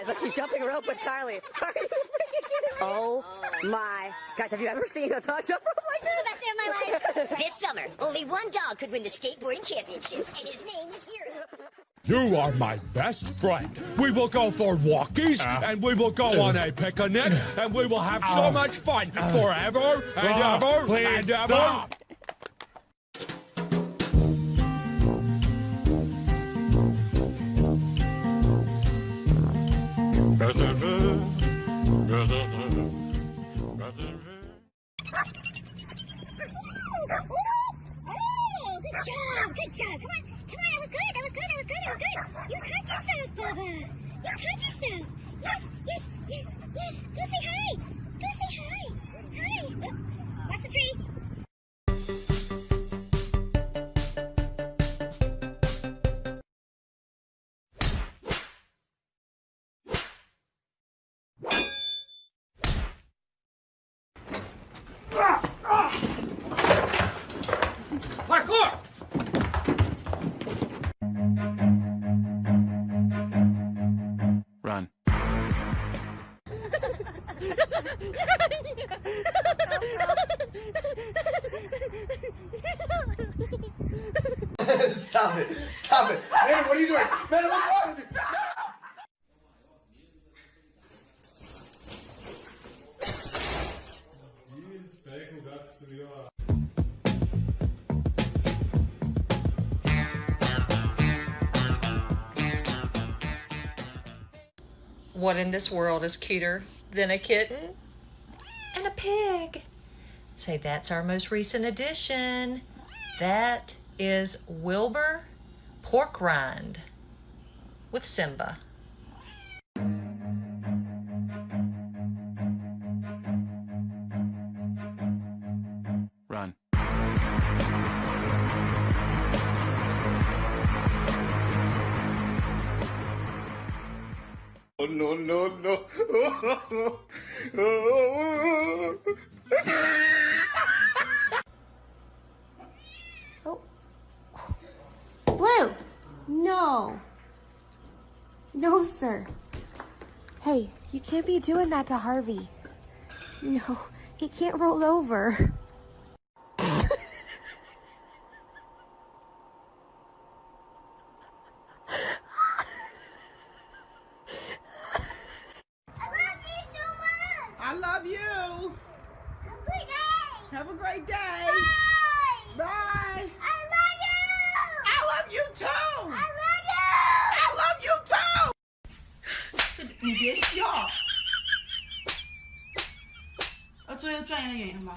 guys, look, he's jumping rope with Carly. Are you freaking kidding me? Oh my. Guys, have you ever seen a dog jump rope like this? The best day of my life. This summer, only one dog could win the skateboarding championship, and his name is Hero. You are my best friend. We will go for walkies, and we will go on a picnic, and we will have so much fun forever and ever and ever. Stop. Good job. Come on, that was good. You caught yourself, Bubba. You caught yourself. Yes. Go say hi. Hi. Oh, watch the tree. Parkour! Run. Stop it. Man, what are you doing? Man, what's wrong with you? What in this world is cuter than a kitten and a pig? Say, that's our most recent addition. That is Wilbur Pork Rind with Simba. Run. Oh, no. Oh. Blue! No. No, sir. Hey, you can't be doing that to Harvey. No, he can't roll over. I love you. Have a great day. Bye. I love you. I love you too. I love you. I love you too. 你别笑。要做一个专业的演员吗？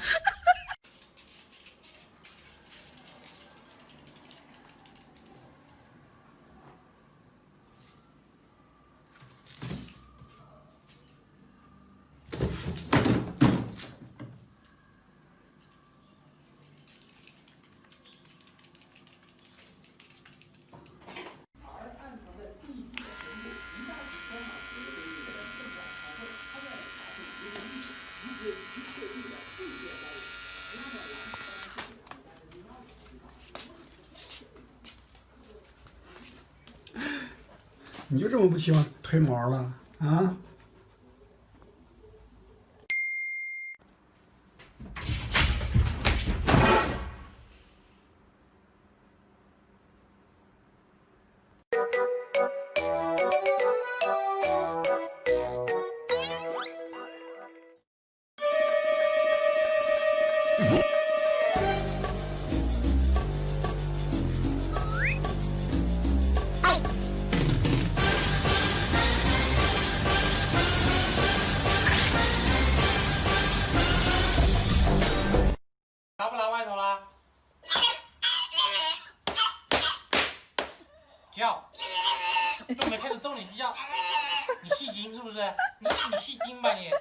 你就这么不喜欢推毛了啊？拿不拿外头啦？叫，都没开始揍你叫，你戏精是不是？你戏精吧你？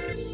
you.